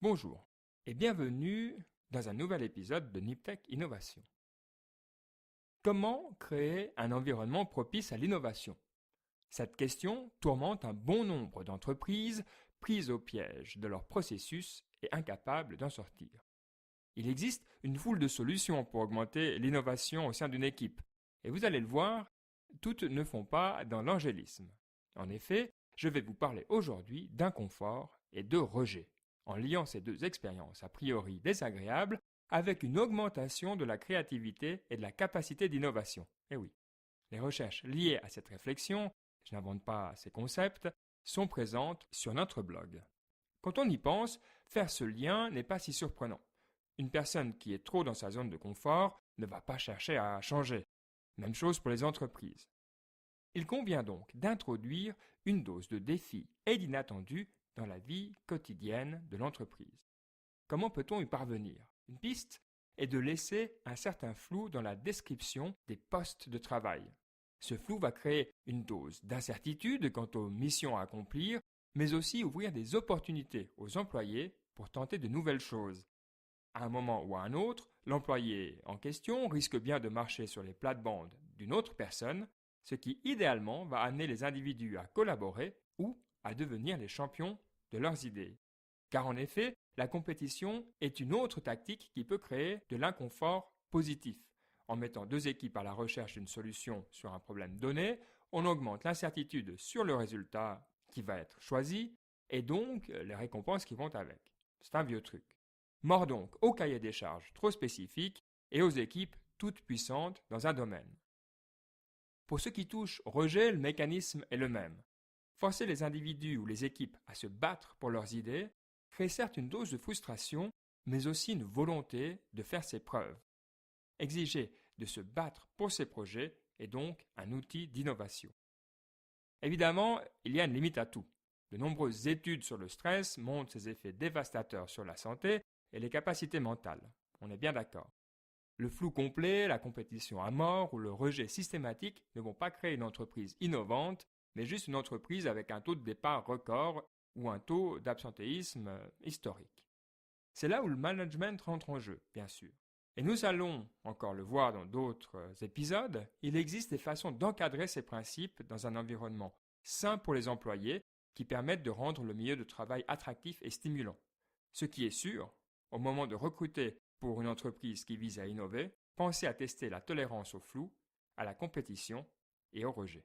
Bonjour et bienvenue dans un nouvel épisode de Niptech Innovation. Comment créer un environnement propice à l'innovation? Cette question tourmente un bon nombre d'entreprises prises au piège de leur processus et incapables d'en sortir. Il existe une foule de solutions pour augmenter l'innovation au sein d'une équipe, et vous allez le voir, toutes ne font pas dans l'angélisme. En effet, je vais vous parler aujourd'hui d'inconfort et de rejet, en liant ces deux expériences a priori désagréables avec une augmentation de la créativité et de la capacité d'innovation. Et oui, les recherches liées à cette réflexion, je n'invente pas ces concepts, sont présentes sur notre blog. Quand on y pense, faire ce lien n'est pas si surprenant. Une personne qui est trop dans sa zone de confort ne va pas chercher à changer. Même chose pour les entreprises. Il convient donc d'introduire une dose de défi et d'inattendu dans la vie quotidienne de l'entreprise. Comment peut-on y parvenir? Une piste est de laisser un certain flou dans la description des postes de travail. Ce flou va créer une dose d'incertitude quant aux missions à accomplir, mais aussi ouvrir des opportunités aux employés pour tenter de nouvelles choses. À un moment ou à un autre, l'employé en question risque bien de marcher sur les plates-bandes d'une autre personne, ce qui idéalement va amener les individus à collaborer ou à devenir les champions de leurs idées. Car en effet, la compétition est une autre tactique qui peut créer de l'inconfort positif. En mettant deux équipes à la recherche d'une solution sur un problème donné, on augmente l'incertitude sur le résultat qui va être choisi et donc les récompenses qui vont avec. C'est un vieux truc. Mort donc au cahier des charges trop spécifique et aux équipes toutes puissantes dans un domaine. Pour ce qui touche au rejet, le mécanisme est le même. Forcer les individus ou les équipes à se battre pour leurs idées crée certes une dose de frustration, mais aussi une volonté de faire ses preuves. Exiger de se battre pour ses projets est donc un outil d'innovation. Évidemment, il y a une limite à tout. De nombreuses études sur le stress montrent ses effets dévastateurs sur la santé et les capacités mentales. On est bien d'accord. Le flou complet, la compétition à mort ou le rejet systématique ne vont pas créer une entreprise innovante, mais juste une entreprise avec un taux de départ record ou un taux d'absentéisme historique. C'est là où le management rentre en jeu, bien sûr. Et nous allons encore le voir dans d'autres épisodes, il existe des façons d'encadrer ces principes dans un environnement sain pour les employés qui permettent de rendre le milieu de travail attractif et stimulant. Ce qui est sûr, au moment de recruter pour une entreprise qui vise à innover, pensez à tester la tolérance au flou, à la compétition et au rejet.